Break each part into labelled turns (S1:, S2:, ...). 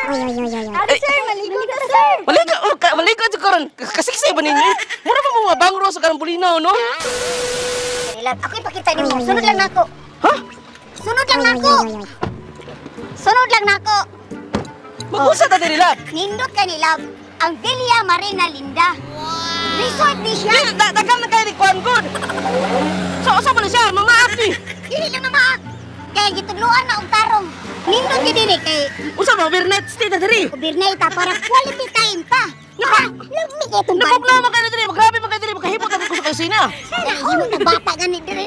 S1: Adi sir, maligo ka sir.
S2: Maligo ka karon. Kasiksi ba ninyo? Mura pa mga bangro sa karang bulinaw, no?
S1: Lab, ako ipakita nimo. Sunod lang nako.
S2: Ha?
S1: Sunod lang nako. Sunod lang nako.
S2: Mag-usa ta diri lab.
S1: Nindot ka ni Lab. Ang Villa Marina Linda. Resort di siya.
S2: Dagan na kayo ni Kwan Good. Sa man siya, mamaak ni.
S1: Dili lang na maak. Kaya gitudluan na og tarong. Nindot ka diri kay
S2: Usa ba overnight stay ta diri?
S1: Ubirnay ta para quality time pa. Lami kay itong bata.
S2: Napoklama kayo diri, magrabe pa kayo diri, makahipot ako sa kusina.
S1: Ano na bata gani diri.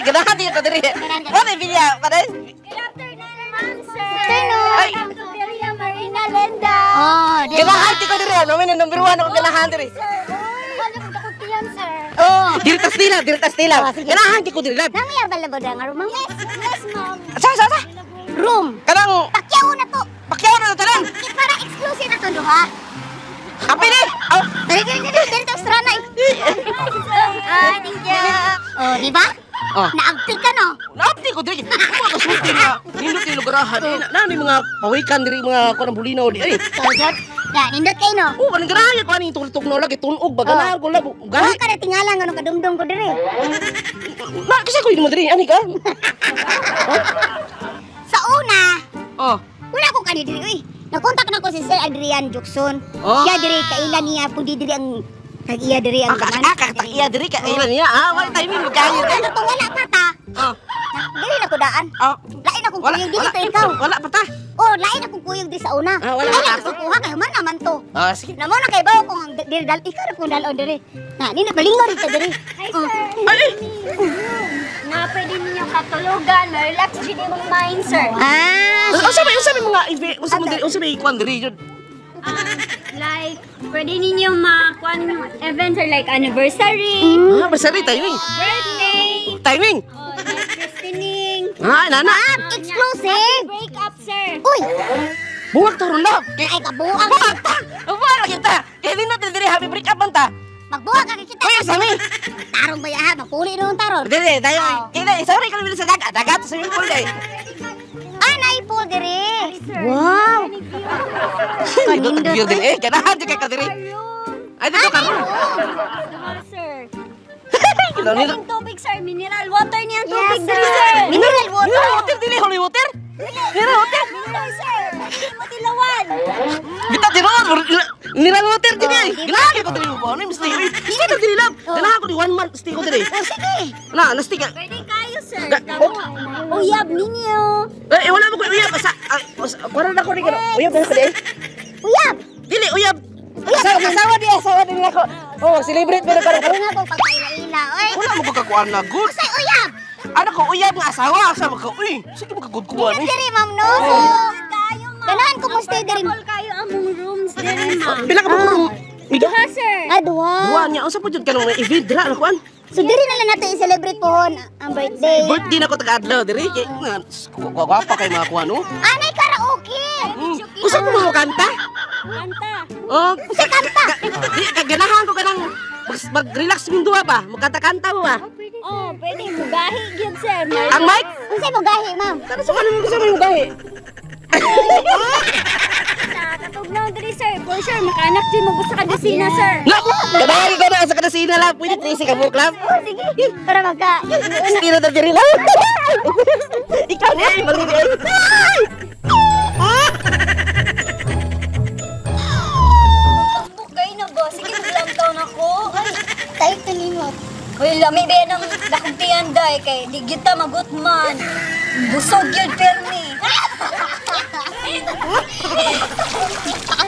S2: Ganahan din ka diri. Ano bilya, paday?
S3: Good afternoon naman, sir.
S1: Afternoon.
S3: Welcome to Villa Marina Linda.
S1: Oh, di ba?
S2: Ganahan ti ko diri, no min number 1 ako ganahan diri.
S3: Wala ko kakutiyan, sir.
S1: Oh.
S2: Diri tas nila. Ganahan ti ko diri lab.
S1: Nangya ba labo nga room?
S3: Yes, ma'am.
S2: Sa.
S1: Room.
S2: Kanang
S1: Pakyaw na to.
S2: pakyaw na tanan.
S1: Para exclusive na to duha.
S2: Api ni. Oh.
S1: Dali to extra na. Ah, thank you. Oh, di ba?
S2: Oh.
S1: Naabti ka no?
S2: Naapti ko diri. Ako kasulti na. Nindot ni lugarahan. Nani mga pawikan diri mga kunang bulinaw di. Ay.
S1: Tawad. Ya, nindot kayo no?
S2: Oh, kanang ganahan ko ani tultog no lagi tunog ba ganahan ko labo.
S1: Gahi
S2: Gahi.
S1: ka na tingala nga no kadumdum ko diri.
S2: Na kasi ko mo diri ani ka.
S1: Sa una,
S2: Oh.
S1: wala ko kani diri uy. Nakontak na ko si Sir Adrian Jukson.
S2: Oh.
S1: Siya diri kailan niya pundi diri ang tag-iya diri ang
S2: Iya diri ka ilan niya. Ah, wala timing magkayo.
S1: Ano to wala pa ta?
S2: Oh.
S1: Diri na ko daan.
S2: Oh.
S1: Lain akong kuyog diri to ikaw.
S2: Wala pa ta.
S1: Oh, lain akong kuyog diri sa una.
S2: Ah, wala
S1: Ay,
S2: pa.
S1: nagsukuha kayo man naman to.
S2: Ah, sige.
S1: Namo na kay bawo kung diri dal ikaw na kung dalon diri. Na, ni na palingo dito diri.
S3: Hi, sir.
S2: Ay.
S3: Nga pwede ninyo katulugan. Relax din mong mind, sir.
S1: Ah,
S2: Unsa may mga event, unsa may kwan diri jud.
S3: Like, pwede ninyo makuan events or like anniversary,
S2: Ah, basta rin timing.
S3: birthday,
S2: Timing.
S3: or like christening.
S2: Ah, nana.
S1: exclusive.
S3: Break up, sir.
S1: Uy,
S2: Buwag ta ron lab.
S1: ay kabuang.
S2: Buwag ta. Buwag kita. Kaya di natin diri happy break up man ta.
S1: Magbuwag ka kita.
S2: Kuya sami.
S1: Tarong ba ya? Magpuli nung tarong.
S2: Dili tayo. Kaya sorry ka sa dagat. Dagat sa swimming pool day.
S1: Ah, naipul diri.
S3: Sir.
S1: Wow.
S2: Kanindot
S1: Kanindot.
S2: diri. Eh, ganahan di kay ka diri. Ay dito ka.
S3: Diba, sir?
S2: Kilo nito.
S3: Ang tubig, sir. Mineral water niya ang tubig,
S1: Yes,
S3: diri,
S1: sir.
S3: sir.
S1: Mineral water.
S2: Mineral water dili holy water. Mineral water.
S3: Mineral, sir. Hindi mo tilawan.
S2: Kita di ron. Mineral water dili. Ganahan ko diri mo. Ano mesti. Sige ta diri lab. Ganahan ko di 1 month stay ko diri.
S1: Oh, sige.
S2: Na, nastig.
S3: Pwede kayo, sir.
S2: Oh.
S3: Uyab ninyo.
S2: Eh, wala mo ko uyab. Kuwaran ako rin. Uyab na ko di.
S1: Uyab.
S2: Dili, uyab. Asawa din ako. Oh, celebrate pero
S1: Ano
S2: karon.
S1: nga kung pagkaila-ila. Oy,
S2: Wala mo pagkakuan na good.
S1: say uyab.
S2: Ano ko uyab nga asawa, asawa ka. Uy, sige magkagud kuan
S1: Dili
S2: eh.
S1: diri, ma'am, no? So,
S3: Kayo, ma'am.
S1: ganahan ko mo stay diri.
S3: All kayo among rooms diri, ma'am.
S2: Pila ka mo room? Ida.
S3: Ha, sir.
S1: Ah, duha.
S2: Duwa niya, unsa po jud kanang may event dira na kuan.
S1: So, diri na lang natin i-celebrate pohon ang birthday.
S2: Birthday na ko taga-adlaw diri. Gwapa kay mga kuan no.
S1: Anay karaoke.
S2: Usa mo mga kanta?
S3: Kanta.
S2: Oh, sa kanta. Di kaganahan ko kanang mag-relax ming duwa ba? Magkanta-kanta mo ba?
S3: Oh, pwede mo gahi gyud, sir.
S2: Ang mic?
S1: Unsay mo gahi, ma'am?
S2: Kana sa kanang gusto mo yung gahi.
S3: Sa katugnaw diri, sir. For sure makanak din mo gusto ka desina, sir.
S2: Na, ganahan ko na sa kadasina lang. Pwede trisi ka mo club.
S1: Oh, sige. Para magka...
S2: Stira na diri lang. Ikaw na ay malili ay.
S3: Book kayo na ba? Sige, maglang taon ako. Ay,
S1: Tayo talimot.
S3: uy, lami ba ng dakong tiyanday kay di kita magutman. Busog yun, permi.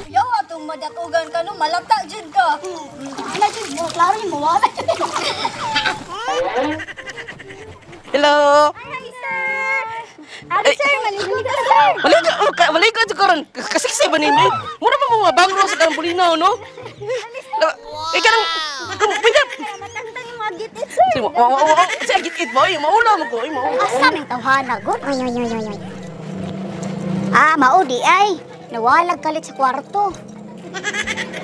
S3: Yaw, atong madatugan ka no, malata dyan ka.
S1: Ano dyan mo? Klaro yung mawala.
S2: Hello.
S3: Hi, sir. Ate, sir, maligo ka, sir.
S2: Maligo sa karon. Kasiksi ba ninyo? Mura pa mga bangro sa karang bulinaw, no? Eh, kanang... Pwede...
S3: Matangtang yung mga gitit, sir.
S2: Sige, git-git mo. Maula mo ko. Maula.
S1: Asa may tawhana, God? Oy, oy, oy, oy. Ah, maudi ay. Nawalag kalit sa kwarto.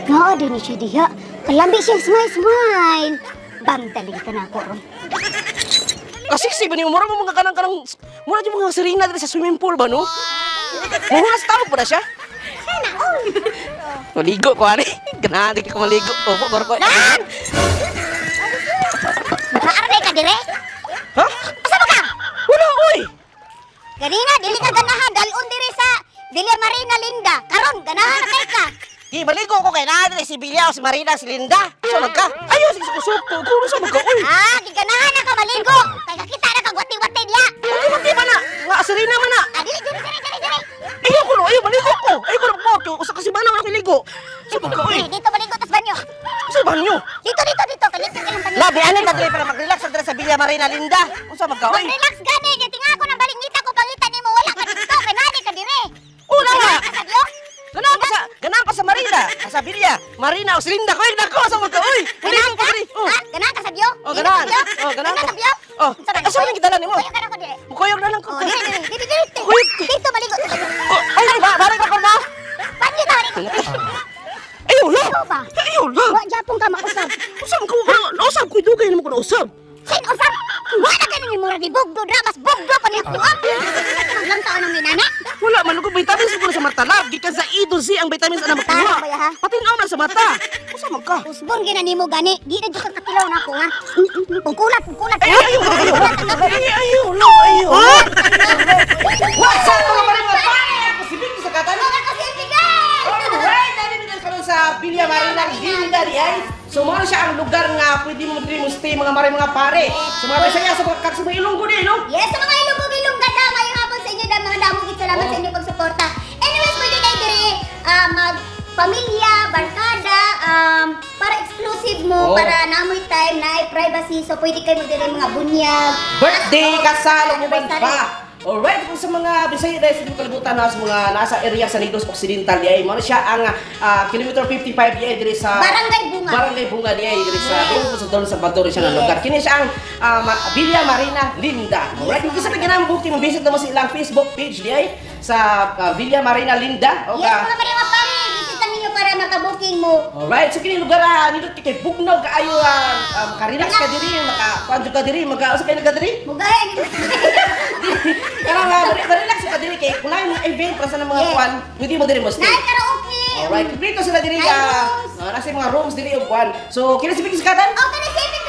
S1: Naadi ni siya diha. Kalambi siya, smile. Bantaling ka na ako ron.
S2: Kasiksi ba ninyo? Mura mo mga kanang... Mura yung mga sirina dito sa swimming pool ba, no? Muhunas tao po na siya. Maligo ko ani. Ganahan di ko maligo. Opo, gorko.
S1: Nakaarnay ka dire?
S2: Ha?
S1: Asa ba ka?
S2: Wala oy.
S1: Ganina, dili ka ganahan. Dalon diri sa Villa Marina Linda. Karon, ganahan na ka.
S2: Di maligo ko kay na si Bilya o si Marina si Linda. Sa ka? Ayo si suko. Kuno sa mga oy.
S1: Di ganahan na ka maligo. Kaya kakita na ka gwati-gwati diya.
S2: Di ba na? Nga asirina man na.
S1: Dili.
S2: Ayo ko no, ayo maligo ko. Ayo ko na mo. Usa kasi banaw na kiligo. Sa mga oy.
S1: Dito maligo tas banyo.
S2: Sa banyo.
S1: Dito. Kalit ka lang banyo.
S2: Labi ani na dili para mag-relax sa Bilya Marina Linda. Usa mga oy.
S1: Relax gani. Tinga ko ng balingita ko pangita nimo wala ka dito. Kay nani ka dire.
S2: Una nga.
S1: Kasadyo?
S2: Ganahan pa sa Marina. Sa Bilya. Marina o si Linda ko nako sa mga oy. Maligo ko diri.
S1: Ganahan ka sabyo?
S2: Oh, ganahan. Oh, ganahan ko.
S1: Sabyo?
S2: Oh, asa man kita ni mo?
S1: Kuyog ka na ko dire.
S2: Mukuyog na lang ko.
S1: Dito. Dito maligo.
S2: Ay, bari ka na.
S1: Banyo ta ni.
S2: Ayaw la.
S1: Ano ba?
S2: Ayaw la.
S1: Wa japon ka mausab.
S2: Usab ko. Usab ko dugay mo ko na usab.
S1: Sin usab. Wa na ganin mo ra di bugdo dra mas bugdo pa ni ako. Lang taon ng minana.
S2: Wala man ko vitamins siguro sa mata lab gikan sa idol si ang vitamins ana
S1: Tama
S2: makuha.
S1: ba ya, ha?
S2: Patinaw na sa mata. Usab ka.
S1: Usbon gina nimo gani. Di na jud ka katilaw na ako nga. Pungkulat.
S2: Ayaw la. Wasa ko pa rin mga pare. Pasibig sa katana. Alright, dali din karon sa Villa Marina Linda di ay. So mo siya ang lugar nga pwede mo diri mo stay mga pare. So mga Bisaya sa mga Ilonggo din, no?
S1: Yes, sa mga ilubog-ilong ganda, mayong hapon sa inyo mga damong salamat sa inyo pagsuporta. Anyways, pwede kayo diri mag-pamilya, barkada, para exclusive mo, para namoy time, na privacy, so pwede kayo diri mga bunyag.
S2: Birthday, kasal, uban
S1: anniversary.
S2: pa. Alright, kung sa mga Bisaya dahil sa kalibutan na sa mga nasa area sa Negros Occidental diay, mo siya ang kilometer 55 diay diri sa
S1: Barangay Bunga.
S2: Barangay Bunga diay diri sa Don Salvador siya nga lugar. Kini siya ang Villa Marina Linda. Alright, kung sa taga booking mo visit naman sa ilang Facebook page diay sa Villa Marina Linda.
S1: Yes, mga mga pare, bisita ninyo para makabuking mo.
S2: Alright, so kini lugar nindot kay bugnaw kaayo ka-relax ka diri, maka-panjo ka diri, maka-usa kay nagka diri.
S1: Mugayan.
S2: Karang relax ka diri kay kung na mga event para sa mga kwan, hindi mo diri mo stay.
S1: Nay karaoke.
S2: Alright, dito sila diri ka. Nasa mga rooms diri og kwan. So, kini si Bigis Katan?
S1: Okay na si